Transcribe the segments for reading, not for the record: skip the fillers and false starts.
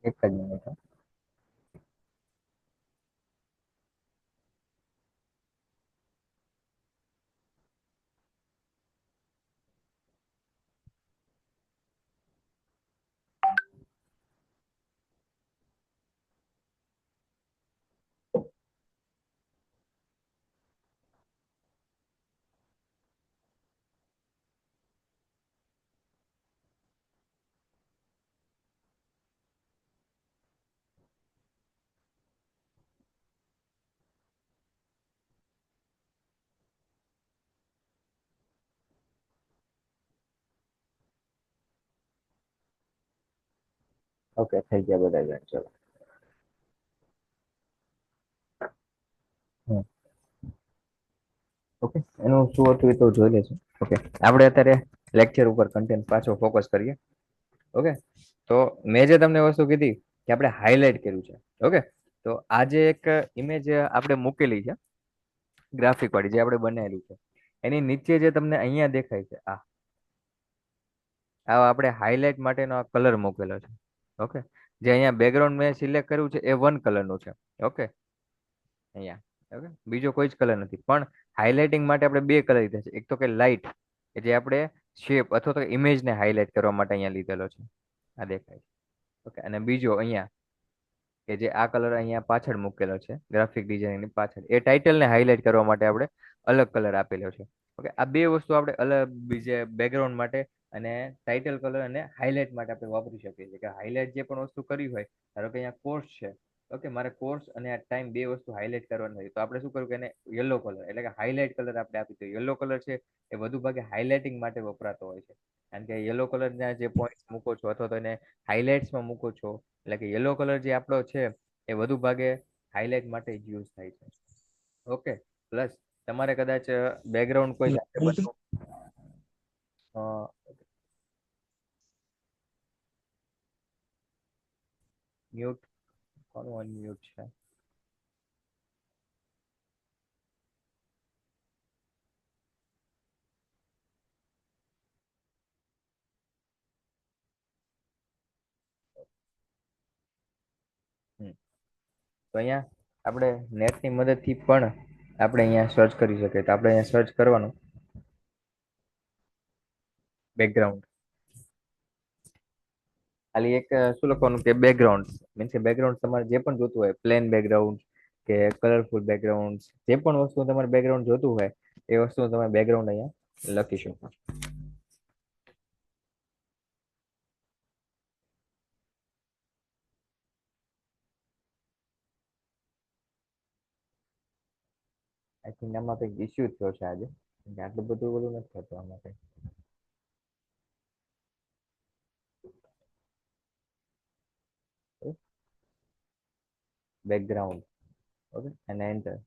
એક જ minute. Okay, થઈ ગયા બધા જોઈન. ચલો. હમ. ઓકે, એનું શું હતું એ તો જોઈ લેશું. ઓકે, આપણે અત્યારે લેક્ચર ઉપર કન્ટેન્ટ પાછો ફોકસ કરીએ. ઓકે, તો મેં જે તમને વસ્તુ કીધી કે આપણે હાઇલાઇટ કર્યું છે. ઓકે, તો આજે એક ઇમેજ આપણે મૂકેલી છે ગ્રાફિક વાળી, જે આપણે બનાવેલી છે. એની નીચે જે તમને અહીંયા દેખાય છે, આ આપણે હાઇલાઇટ માટેનો આ કલર મૂકેલો છે. ઓકે, જે અહીંયા બેકગ્રાઉન્ડ મેં સિલેક્ટ કર્યું છે એ વન કલરનું છે. ઓકે, અહીંયા. ઓકે, બીજો કોઈ જ કલર નથી, પણ હાઇલાઇટિંગ માટે આપણે બે કલર લીધા છે. એક તો કે લાઇટ, કે જે આપણે શેપ અથવા તો ઇમેજને હાઇલાઇટ કરવા માટે અહીંયા લીધેલો છે. આ દેખાય છે. ઓકે, અને બીજો અહીંયા કે જે આ કલર અહીંયા પાછળ મૂકેલો છે ગ્રાફિક ડિઝાઇનની પાછળ, એ ટાઇટલને હાઇલાઇટ કરવા માટે આપણે અલગ કલર આપેલો છે. ઓકે, આ બે વસ્તુ આપણે અલગ બીજે બેકગ્રાઉન્ડ માટે અને ટાઇટલ કલર અને હાઇલાઇટ માટે આપણે વાપરી શકીએ છીએ. કે હાઇલાઇટ જે પણ વસ્તુ કરી હોય, ધારો કે અહીંયા કોર્સ છે. ઓકે, મારે કોર્સ અને આ ટાઈમ બે વસ્તુ હાઇલાઇટ કરવાની હોય, તો આપણે શું કરવું કે એને યલો કલર એટલે કે હાઇલાઇટ કલર આપણે આપી દઈએ. યલો કલર છે એ વધુ ભાગે હાઇલાઇટિંગ માટે વપરાતો હોય છે. કારણ કે યલો કલરના જે પોઈન્ટ મૂકો છો અથવા તો એને હાઇલાઇટ્સમાં મૂકો છો, એટલે કે યલો કલર જે આપણો છે એ વધુ ભાગે હાઇલાઇટ માટે જ યુઝ થાય છે. ઓકે, પ્લસ તમારે કદાચ બેકગ્રાઉન્ડ કોઈ જાતે બનવું, મ્યુટ કોનું અનમ્યુટ છે? તો અહીંયા આપણે નેટની મદદથી પણ આપણે અહીંયા સર્ચ કરી શકીએ. તો આપણે અહીંયા સર્ચ કરવાનું બેકગ્રાઉન્ડ, ખાલી એક શું લખવાનું કે બેકગ્રાઉન્ડ, મીન્સ કે બેકગ્રાઉન્ડ તમારે જે પણ જોતું હોય, પ્લેન બેકગ્રાઉન્ડ કે કલરફુલ બેકગ્રાઉન્ડ, જે પણ વસ્તુ તમારે બેકગ્રાઉન્ડ જોતું હોય એ વસ્તુ તમે બેકગ્રાઉન્ડ અહીંયા લખી શકો. આઈ થિંક આમાં કંઈક ઇસ્યુ થયો છે આજે, આટલું બધું બધું નથી થતું આમાં કંઈ. બેકગ્રાઉન્ડ. ઓકે, અને એન્ટર.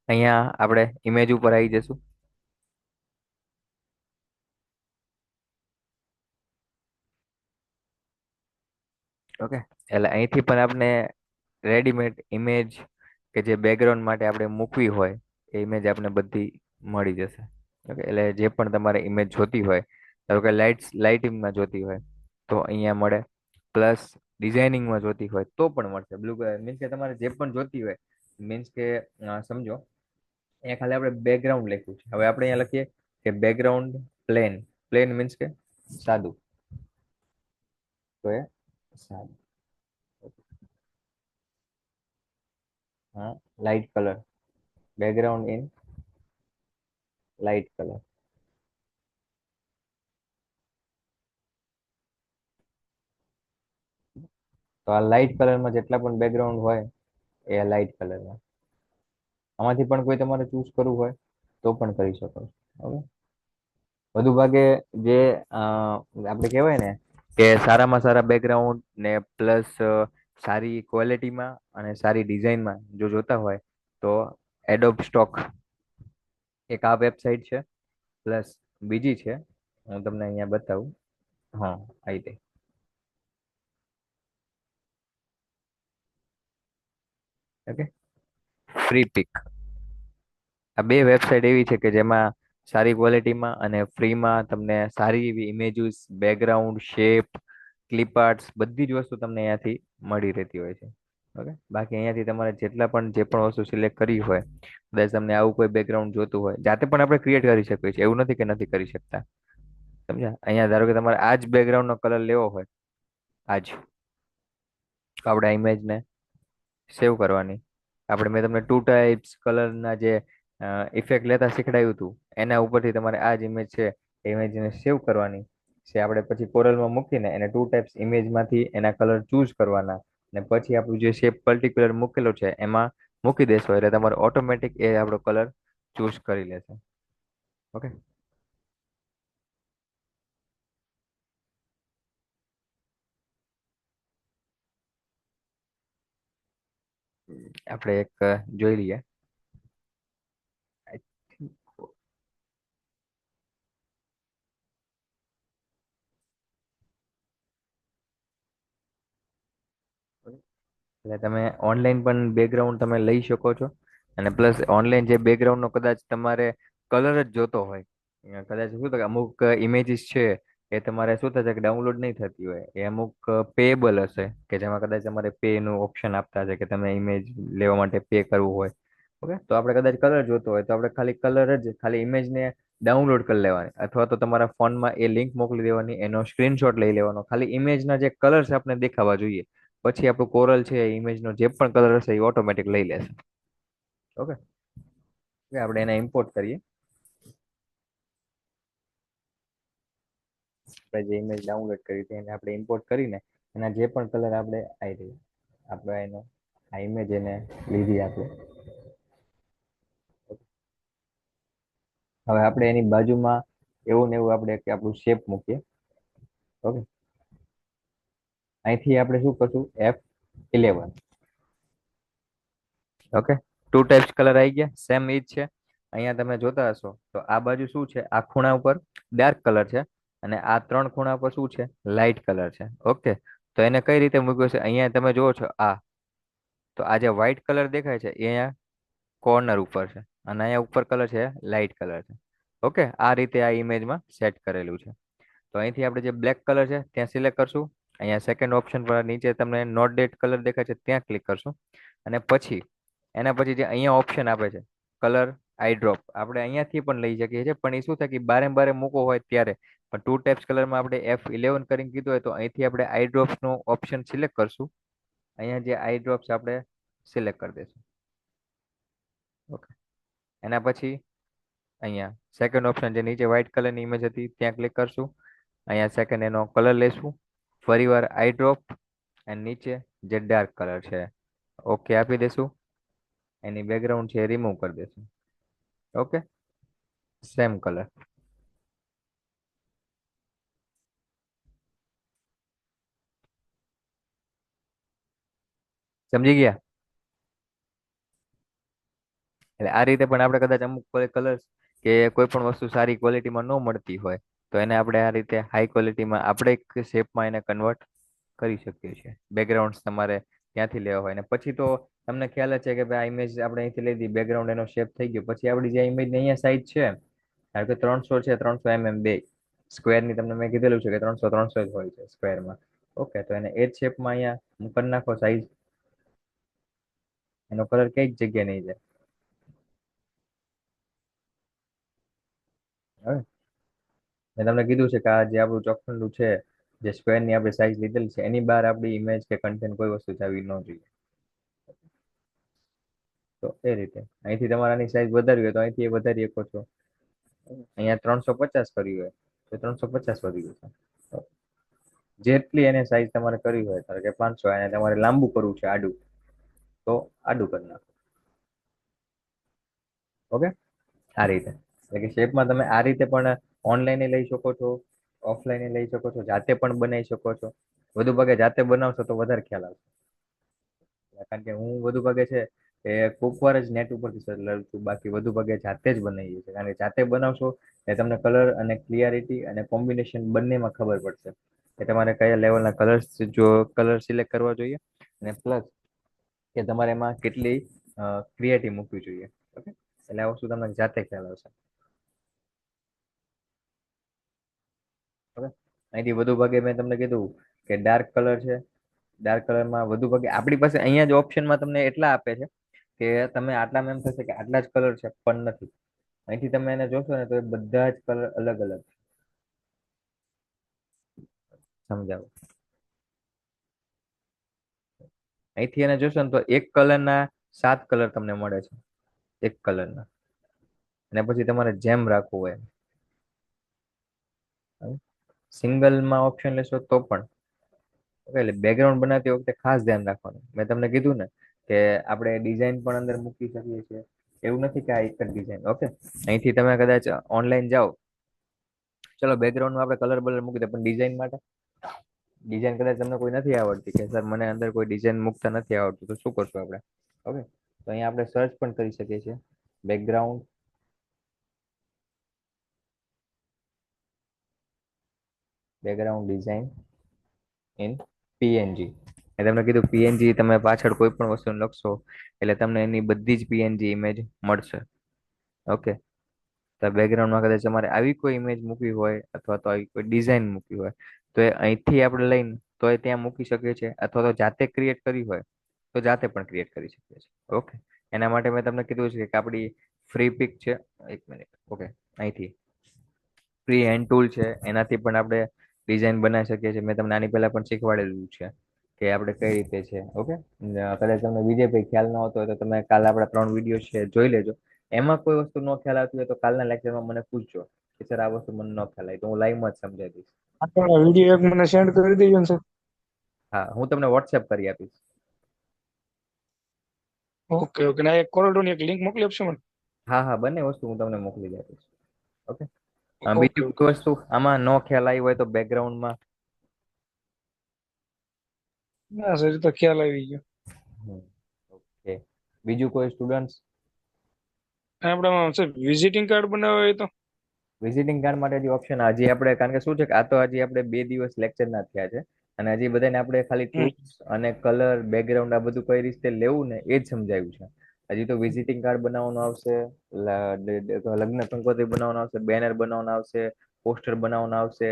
અહીંયા આપણે ઇમેજ ઉપર આવી જશું. ઓકે, એટલે અહીંથી પણ આપણે રેડીમેડ ઇમેજ કે જે બેકગ્રાઉન્ડ માટે આપણે મૂકવી હોય એ ઇમેજ આપણે બધી મળી જશે. ઓકે, એટલે જે પણ તમારે ઇમેજ જોતી હોય, ધારો કે લાઇટિંગમાં જોતી હોય તો અહીંયા મળે, પ્લસ ડિઝાઇનિંગમાં જોતી હોય તો પણ મળશે. બ્લુ કલર મીન્સ કે તમારે જે પણ જોતી હોય, મીન્સ કે સમજો અહીંયા ખાલી આપણે બેકગ્રાઉન્ડ લખ્યું છે. હવે આપણે અહીંયા લખીએ કે બેકગ્રાઉન્ડ પ્લેન. પ્લેન મીન્સ કે સાદું, તો એ સાદું. હા, light colour, background in light colour. તો આ લાઇટ કલરમાં જેટલા પણ બેકગ્રાઉન્ડ હોય એ લાઇટ કલરમાં. આમાંથી પણ કોઈ તમારે ચૂઝ કરવું હોય તો પણ કરી શકો છો. ઓકે, વધુ ભાગે જે આપણે કહેવાય ને કે સારામાં સારા બેકગ્રાઉન્ડ ને પ્લસ સારી ક્વોલિટીમાં અને સારી ડિઝાઇનમાં જો જોતા હોય તો એડોબ સ્ટોક એક આ વેબસાઇટ છે, પ્લસ બીજી છે, હું તમને અહીંયા બતાવું. હા, આવી રીતે ઓકે, ફ્રી પિક. આ બે વેબસાઇટ એવી છે કે જેમાં સારી ક્વોલિટીમાં અને ફ્રીમાં તમને સારી એવી images, background, shape, clip arts બધી જ વસ્તુ તમને અહીંયાથી મળી રહેતી હોય છે. ઓકે, બાકી અહીંયાથી તમારે જેટલા પણ જે પણ વસ્તુ સિલેક્ટ કરી હોય, કદાચ તમને આવું કોઈ બેકગ્રાઉન્ડ જોતું હોય, જાતે પણ આપણે ક્રિએટ કરી શકીએ છીએ, એવું નથી કે નથી કરી શકતા. સમજ્યા? અહીંયા ધારો કે તમારે આ જ બેકગ્રાઉન્ડનો કલર લેવો હોય, આજ, તો આપણે આ ઇમેજને સેવ કરવાની. આપણે મેં તમને ટુ ટાઈપ્સ કલરના જે ઇફેક્ટ લેતા શીખડાવ્યું હતું, એના ઉપરથી તમારે આ જ ઇમેજ છે એ ઇમેજને સેવ કરવાની છે. આપણે પછી કોરલમાં મૂકીને એને ટુ ટાઈપ્સ ઇમેજમાંથી એના કલર ચૂઝ કરવાના, અને પછી આપણું જે શેપ પર્ટિક્યુલર મૂકેલો છે એમાં મૂકી દેશો એટલે તમારે ઓટોમેટિક એ આપણો કલર ચૂઝ કરી લેશે. ઓકે, આપણે એક જોઈ લઈએ. I think એટલે તમે ઓનલાઈન પણ બેકગ્રાઉન્ડ તમે લઈ શકો છો, અને પ્લસ ઓનલાઈન જે બેકગ્રાઉન્ડનો કદાચ તમારે કલર જ જોતો હોય, કદાચ શું થાય કે અમુક ઇમેજીસ છે એ તમારે શું થશે કે ડાઉનલોડ નહીં થતી હોય, એ અમુક પેએબલ હશે કે જેમાં કદાચ તમારે પે નું ઓપ્શન આપતા હશે કે તમે ઇમેજ લેવા માટે પે કરવું હોય. ઓકે, તો આપણે કદાચ કલર જોતો હોય તો આપણે ખાલી કલર જ ખાલી ઇમેજને ડાઉનલોડ કરી લેવાની, અથવા તો તમારા ફોનમાં એ લિંક મોકલી દેવાની, એનો સ્ક્રીનશોટ લઈ લેવાનો, ખાલી ઇમેજના જે કલર્સ આપણે દેખાવા જોઈએ, પછી આપણું કોરલ છે એ ઇમેજનો જે પણ કલર હશે એ ઓટોમેટિક લઈ લેશે. ઓકે, આપણે એને ઇમ્પોર્ટ કરીએ. આપણે જે ઇમેજ ડાઉનલોડ કરી હતી એને આપણે ઇમ્પોર્ટ કરીને એના જે પણ કલર આપણે આવી આપણે એનો આ ઇમેજ એને લીધી આપણે. હવે આપણે એની બાજુમાં એવું ને એવું આપણે કે આપણું શેપ મૂકીએ. ઓકે, અહીંથી આપણે શું કરશું, F11. Okay, two types colour આવી ગયા, સેમ ઈ જ છે. અહીંયા તમે જોતા હશો તો આ બાજુ શું છે, આ ખૂણા ઉપર ડાર્ક કલર છે, અને આ ત્રણ ખૂણા પર શું છે, લાઇટ કલર છે. ઓકે, તો એને કઈ રીતે મૂક્યો છે, અહીંયા તમે જુઓ છો તો આ જે વ્હાઈટ કલર દેખાય છે એ અહીંયા કોર્નર ઉપર છે, અને અહીંયા ઉપર કલર છે લાઇટ કલર છે. ઓકે, આ રીતે આ ઇમેજમાં સેટ કરેલું છે. તો અહીંથી આપણે જે બ્લેક કલર છે ત્યાં સિલેક્ટ કરશું. અહીંયા સેકન્ડ ઓપ્શન પર નીચે તમને નોટ ડેટ કલર દેખાય છે ત્યાં ક્લિક કરશું, અને પછી એના પછી જે અહીંયા ઓપ્શન આપે છે કલર આઈ ડ્રોપ, આપણે અહીંયાથી પણ લઈ શકીએ છીએ, પણ એ શું થાય કે બારે બારે મૂકો હોય ત્યારે. પણ ટુ ટાઈપ્સ કલરમાં આપણે F11 કરીને કીધું હોય તો અહીંથી આપણે આઈ ડ્રોપ્સનો ઓપ્શન સિલેક્ટ કરશું. અહીંયા જે આઈ ડ્રોપ્સ આપણે સિલેક્ટ કરી દઈશું. ઓકે, એના પછી અહીંયા સેકન્ડ ઓપ્શન જે નીચે વ્હાઇટ કલરની ઇમેજ હતી ત્યાં ક્લિક કરશું. અહીંયા સેકન્ડ એનો કલર લેશું, ફરીવાર આઈ ડ્રોપ, અને નીચે જે ડાર્ક કલર છે ઓકે આપી દેશું. એની બેકગ્રાઉન્ડ છે રિમૂવ કરી દેશું. Okay, same colour. સમજી ગયા? એટલે આ રીતે પણ આપણે કદાચ અમુક કલર્સ કે કોઈ પણ વસ્તુ સારી ક્વોલિટીમાં ન મળતી હોય તો એને આપણે આ રીતે હાઈ ક્વોલિટીમાં આપણે એક શેપમાં એને કન્વર્ટ કરી શકીએ છીએ. બેકગ્રાઉન્ડ તમારે ત્યાંથી લેવા હોય, ને પછી તો તમને ખ્યાલ જ છે કે ભાઈ આ ઇમેજ આપણે અહીંથી લીધી, બેકગ્રાઉન્ડ એનો શેપ થઈ ગયો, પછી આપણી જે ઇમેજની અહીંયા સાઈઝ છે ધારો કે 300 છે, 300 mm બે સ્ક્વેરની તમને મેં કીધેલું છે કે 300 300 જ હોય છે સ્ક્વેરમાં. ઓકે, તો એને એ જ શેપમાં અહીંયા કરી નાખો સાઈઝ, એનો કલર કઈ જગ્યાએ નહીં જાય. હવે મેં તમને કીધું છે કે આ જે આપણું ચોકઠંડું છે, જે સ્ક્વેરની આપણે સાઈઝ લીધેલી છે એની બહાર આપણી ઇમેજ કે કન્ટેન્ટ કોઈ વસ્તુ જાવી ન જોઈએ. તો એ રીતે અહીંથી તમારે આની સાઈઝ વધારવી હોય તો અહીંથી એ વધારી શકો છો. અહીંયા 350 કરવી હોય તો 350 વધી જશે. જેટલી એને સાઈઝ તમારે કરવી હોય, ધારો કે 500, અને તમારે લાંબુ કરવું છે આડું, તો આડું કરી નાખો. ઓકે, આ રીતે એટલે કે શેપમાં તમે આ રીતે પણ ઓનલાઈન લઈ શકો છો, ઓફલાઈન લઈ શકો છો, જાતે પણ બનાવી શકો છો. વધુ ભાગે જાતે બનાવશો તો વધારે ખ્યાલ આવશે, કારણ કે હું વધુ ભાગે છે એ કોક વાર જ નેટ ઉપરથી સર્ચ લઉં છું, બાકી વધુ ભાગે જાતે જ બનાવીએ છીએ. કારણ કે જાતે બનાવશો એ તમને કલર અને ક્લિયરિટી અને કોમ્બિનેશન બંનેમાં ખબર પડશે કે તમારે કયા લેવલના કલર્સ જો કલર સિલેક્ટ કરવા જોઈએ. અને પ્લસ કે તમારે એમાં કેટલી ક્રિએટિવ મૂકવી જોઈએ. ઓકે, એટલે આ વસ્તુ તમને જાતે ખ્યાલ આવશે. ઓકે, અહીંથી વધુ ભાગે મેં તમને કીધું કે ડાર્ક કલર છે. ડાર્ક કલરમાં વધુ ભાગે આપણી પાસે અહીંયા જ ઓપ્શનમાં તમને એટલા આપે છે કે તમે આટલામાં એમ થશે કે આટલા જ કલર છે, પણ નથી. અહીંથી તમે એને જોશો ને તો એ બધા જ કલર અલગ અલગ છે. સમજાવો. અહીંથી એને જોશો ને તો એક કલરના 7 કલર તમને મળે છે, એક કલરના. અને પછી તમારે જેમ રાખવું હોય સિંગલમાં ઓપ્શન લેશો તો પણ. ઓકે, એટલે બેકગ્રાઉન્ડ બનાવતી વખતે ખાસ ધ્યાન રાખવાનું. મેં તમને કીધું ને કે આપણે ડિઝાઇન પણ અંદર મૂકી શકીએ છીએ. એવું નથી કે આ એક જ ડિઝાઇન. ઓકે, અહીંથી તમે કદાચ ઓનલાઈન જાઓ, ચલો બેકગ્રાઉન્ડમાં આપણે કલર બલર મૂકી દે, પણ ડિઝાઇન માટે ડિઝાઇન કદાચ તમને કોઈ નથી આવડતી કે સર મને અંદર કોઈ ડિઝાઇન મૂકતા નથી આવડતું, તો શું કરશું આપણે? ઓકે, તો અહીંયા આપણે સર્ચ પણ કરી શકીએ છીએ બેકગ્રાઉન્ડ ડિઝાઇન ઇન પીએનજી. મેં તમને કીધું પીએનજી તમે પાછળ કોઈ પણ વસ્તુ લખશો એટલે તમને એની બધી જ પીએનજી ઇમેજ મળશે. ઓકે, તો બેકગ્રાઉન્ડમાં કદાચ તમારે આવી કોઈ ઇમેજ મૂકવી હોય અથવા તો આવી કોઈ ડિઝાઇન મૂકવી હોય તો એ અહીંથી આપણે લઈને તો એ ત્યાં મૂકી શકીએ છીએ, અથવા તો જાતે ક્રિએટ કરી હોય તો જાતે પણ ક્રિએટ કરી શકીએ છીએ. ઓકે, એના માટે મેં તમને કીધું છે કે આપણી ફ્રી પિક છે. એક મિનિટ. ઓકે, અહીંથી ફ્રી હેન્ડ ટૂલ છે, એનાથી પણ આપણે ડિઝાઇન બનાવી શકીએ છીએ. મેં તમને આની પહેલા પણ શીખવાડેલું છે કે આપણે કઈ રીતે છે. ઓકે, કદાચ તમને બીજે કોઈ ખ્યાલ ન આવતો હોય તો તમે કાલે આપણા 3 વિડીયો છે જોઈ લેજો. એમાં કોઈ વસ્તુ ન ખ્યાલ આવતી હોય તો કાલના લેક્ચરમાં મને પૂછજો કે સર આ વસ્તુ મને ન ખ્યાલ આવી, તો હું લાઈવમાં જ સમજાવી દઈશ. આપણા વિડીયો એક મને સેન્ડ કરી દેજો ને સર. હા, હું તમને વોટ્સએપ કરી આપીશ. ઓકે ઓકે, ના એક કોરોડોની એક લિંક મોકલી આપશો મને? હા હા, બંને વસ્તુ હું તમને મોકલી આપીશ. ઓકે, ઓકે બીજી ઓકે. કોઈ વસ્તુ આમાં ન ખ્યાલ આવી હોય તો બેકગ્રાઉન્ડમાં. ના સર, એ તો ખ્યાલ આવી ગયો. ઓકે, બીજું કોઈ સ્ટુડન્ટ? આપણે સર વિઝિટિંગ કાર્ડ બનાવવા હોય તો? વિઝિટિંગ કાર્ડ માટે જે ઓપ્શન હજી આપણે, કારણ કે શું છે કે આ તો હજી આપણે 2 દિવસ લેક્ચર ના થયા છે અને હજી બધાને આપણે ખાલી હમ. ટૂલ્સ અને કલર બેકગ્રાઉન્ડ આ બધું કઈ રીતે લેવું ને એ જ સમજાવ્યું છે. હજી તો વિઝિટિંગ કાર્ડ બનાવવાનું આવશે, લગ્ન કંકોત્રી બનાવવાનું આવશે, બેનર બનાવવાનું આવશે, પોસ્ટર બનાવવાનું આવશે.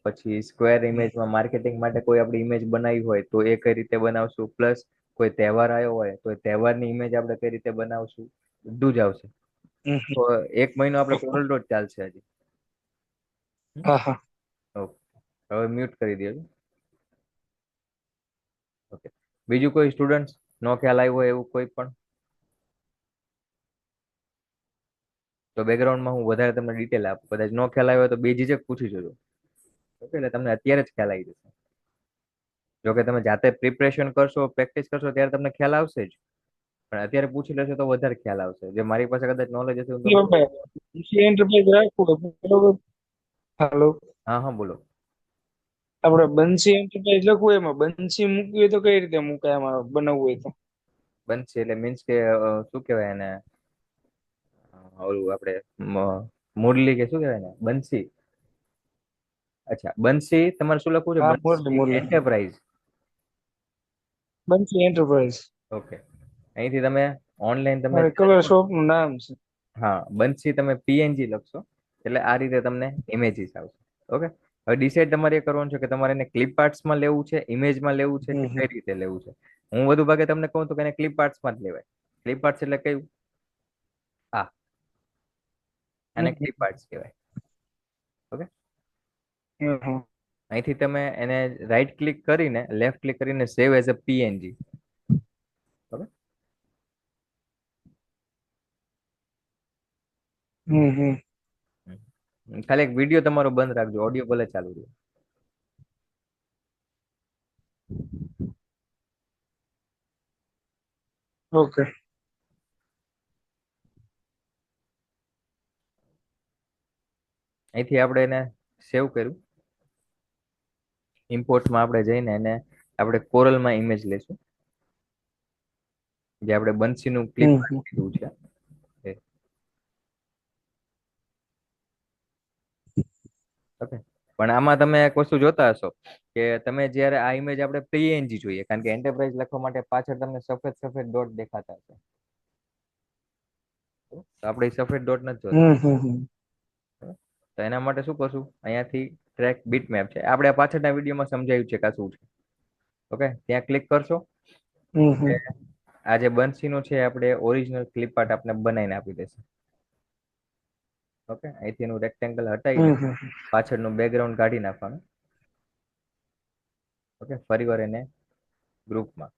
પછી સ્ક્વેર ઇમેજમાં માર્કેટિંગ માટે કોઈ આપણી ઇમેજ બનાવી હોય તો એ કઈ રીતે બનાવશું, પ્લસ કોઈ તહેવાર આવ્યો હોય તો તહેવારની ઇમેજ આપણે કઈ રીતે બનાવશું, બધું જ આવશે. હમ. તો 1 મહિનો આપણે કોરલ ડોટ ચાલશે હજી. હા હા. ઓકે, હવે મ્યુટ કરી દેજો. ઓકે, બીજું કોઈ સ્ટુડન્ટ નો ખ્યાલ આવ્યો હોય એવું કોઈ પણ? તો બેકગ્રાઉન્ડમાં હું વધારે તમને ડિટેલ આપું, કદાચ નો ખ્યાલ આવ્યો હોય તો બેજીજક પૂછી જોજો. ઓકે, એટલે તમને અત્યારે જ ખ્યાલ આવી જશે. જો કે તમે જાતે પ્રિપરેશન કરશો, પ્રેક્ટિસ કરશો ત્યારે તમને ખ્યાલ આવશે જ, પણ અત્યારે પૂછી લેશો તો વધારે ખ્યાલ આવશે. જે મારી પાસે કદાચ નોલેજ હશે હું તમને. એન્ટરપ્રાઇઝ રાખવું બરોબર. હાલો, હા હા, બોલો. આપણે બંસી એન્ટરપ્રાઇઝ લખવું એમાં બંસી મૂકવી હોય તો કઈ રીતે મૂકાય? એમાં બનાવવું હોય તો બનશે એટલે મીન્સ કે શું કહેવાય એને, ઓલું આપણે મુરલી કે શું કહેવાય ને, બંસી. અચ્છા, બંસી તમારે શું લખવું છે? હા, મુરલી બંસી મુરલી. એન્ટરપ્રાઇઝ. બંસી એન્ટરપ્રાઇઝ. ઓકે, અહીંથી તમે ઓનલાઈન તમે મારે કલર શોપ નું નામ છે. હા, બંસી તમે પીએનજી લખશો એટલે આ રીતે તમને ઇમેજીસ આવશે. ઓકે, હવે ડિસાઈડ તમારે એ કરવાનું છે કે તમારે એને ક્લિપ આર્ટ્સમાં લેવું છે, ઇમેજમાં લેવું છે, કે હમ. કઈ રીતે લેવું છે. હું વધુ ભાગે તમને કહું તો કે એને ક્લિપ આર્ટ્સમાં જ લેવાય. ક્લિપ આર્ટ્સ એટલે કયું? હા, આને હમ. ક્લિપ આર્ટ્સ કહેવાય. Okay, hmm. અહીંથી તમે એને રાઈટ ક્લિક કરીને લેફ્ટ ક્લિક કરીને save as a PNG. Okay, hmm. Hmm. ખાલી એક વિડીયો તમારો બંધ રાખજો, ઓડિયો ભલે ચાલુ રહે. ઓકે. અહીંથી આપણે એને સેવ કર્યું. ઇમ્પોર્ટમાં આપણે જઈને એને આપણે કોરલમાં ઇમેજ લેશું, જે આપણે બંસીનું ક્લિપ હમ. લીધું છે. ઓકે, પણ આમાં તમે એક વસ્તુ જોતા હશો કે તમે જ્યારે આ ઇમેજ આપણે પીએનજી જોઈએ, કારણ કે એન્ટરપ્રાઇઝ લખવા માટે પાછળ તમને સફેદ સફેદ ડોટ દેખાતા હશે. તો આપણે ઈ સફેદ ડોટ નથી જોતા. તો એના માટે શું કરશું, અહીંયાથી ટ્રેક બીટ મેપ છે, આપણે પાછળના વિડીયોમાં સમજાવ્યું છે કે આ શું છે. ઓકે, ત્યાં ક્લિક કરશો. આ જે બંસીનું છે આપણે ઓરિજિનલ ક્લિપ આર્ટ આપણે બનાવીને આપી દેશે. ઓકે, અહીંથી એનું રેક્ટેંગલ હટાવીને પાછળનું બેકગ્રાઉન્ડ કાઢી નાખવાનું. ઓકે, ફરીવાર એને ગ્રુપમાં.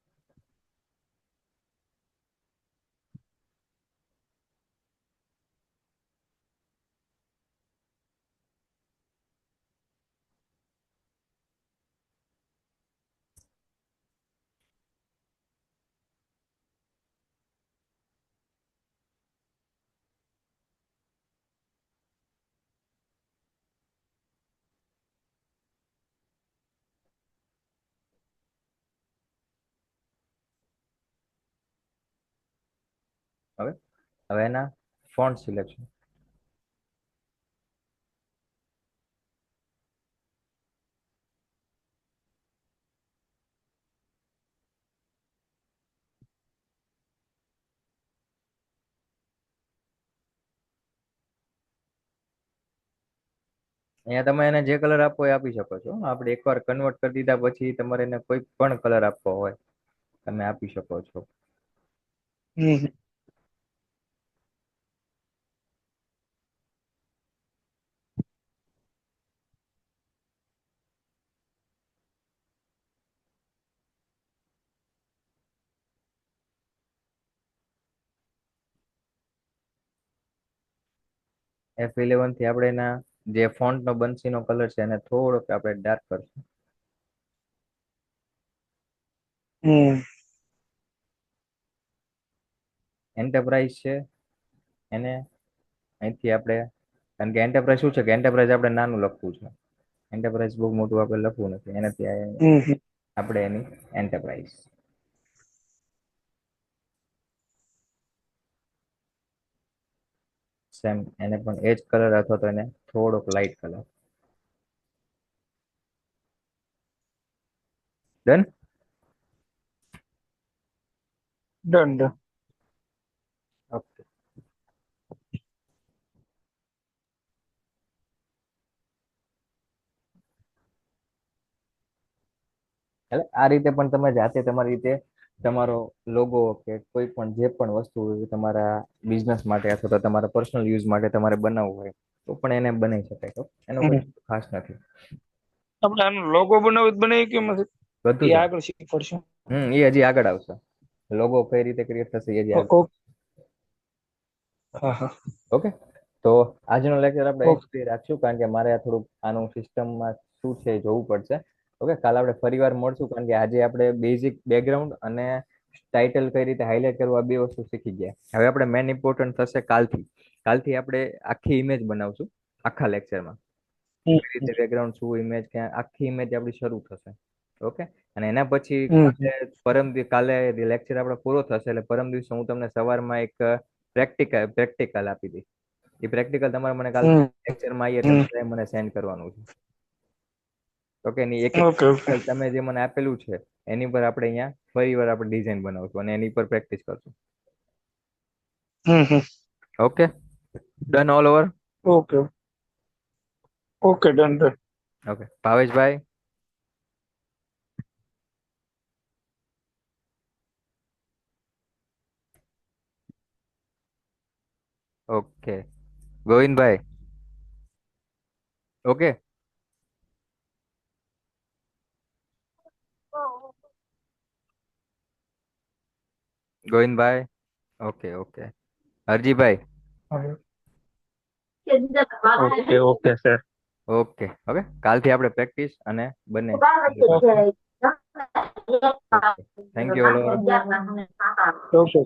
હવે એના ફોન્ટ સિલેક્શન. અહીંયા તમે એને જે કલર આપવો એ આપી શકો છો. આપણે એકવાર કન્વર્ટ કરી દીધા પછી તમારે એને કોઈ પણ કલર આપવો હોય તમે આપી શકો છો. F11 થી આપણે એના જે ફોન્ટ નો બંસીનો કલર છે એને થોડોક આપણે ડાર્ક કરશું. એન્ટરપ્રાઇઝ છે એને અહીંથી આપણે, કારણ કે એન્ટરપ્રાઇઝ શું છે કે એન્ટરપ્રાઇઝ આપણે નાનું લખવું છે, એન્ટરપ્રાઇઝ બહુ મોટું આપણે લખવું નથી. એનાથી આપણે એની એન્ટરપ્રાઇઝ સેમ એને પણ એ જ કલર અથવા તો એને થોડોક light colour. Done. Done. Okay, એટલે આ રીતે પણ તમે જાતે તમારી રીતે તમારો લોગો કે કોઈ પણ જે પણ વસ્તુ તમારા બિઝનેસ માટે અથવા તો તમારા પર્સનલ યુઝ માટે તમારે બનાવવું હોય તો પણ એને બનાવી શકાય. તો એનો કોઈ ખાસ નથી. આપણે આનો લોગો બનાવી કે બધું એ જ આગળ શીખવાડશું. એ હજી આગળ આવશે. લોગો કઈ રીતે ક્રિએટ થશે એ હજી આગળ. ઓકે, તો આજનો લેક્ચર આપણે અહીં સુધી રાખશું, કારણ કે મારે થોડુંક આનું સિસ્ટમમાં શું છે એ જોવું પડશે. ઓકે, કાલે આપણે ફરીવાર મળશું, કારણ કે આજે આપણે બેઝિક બેકગ્રાઉન્ડ અને ટાઇટલ કઈ રીતે હાઇલાઇટ કરવું આ બે વસ્તુ શીખી ગયા. હવે આપણે મેન ઇમ્પોર્ટન્ટ થશે કાલથી. કાલથી આપણે આખી ઇમેજ બનાવશું આખા લેક્ચરમાં. કઈ રીતે બેકગ્રાઉન્ડ, શું ઇમેજ, ક્યાં આખી ઇમેજ આપણી શરૂ થશે. ઓકે, અને એના પછી કાલે લેક્ચર આપણો પૂરો થશે એટલે પરમ દિવસે હું તમને સવારમાં એક પ્રેક્ટિકલ આપી દઈશ. એ પ્રેક્ટિકલ તમારે મને કાલે લેક્ચરમાં આવીએ એટલે મને સેન્ડ કરવાનું છે. ઓકે, ની એક તમે જે મને આપેલું છે એની પર આપણે અહીંયા ફરીવાર આપણે ડિઝાઇન બનાવશું અને એની પર પ્રેક્ટિસ કરશું. Okay, done all over. Okay done. Okay, ભાવેશભાઈ. ઓકે, ગોવિંદભાઈ. ઓકે, ગોવિંદભાઈ. ઓકે, ઓકે, હરજીભાઈ. Okay sir. ઓકે, હવે કાલથી આપણે પ્રેક્ટિસ અને બંને. Thank you all over. Okay.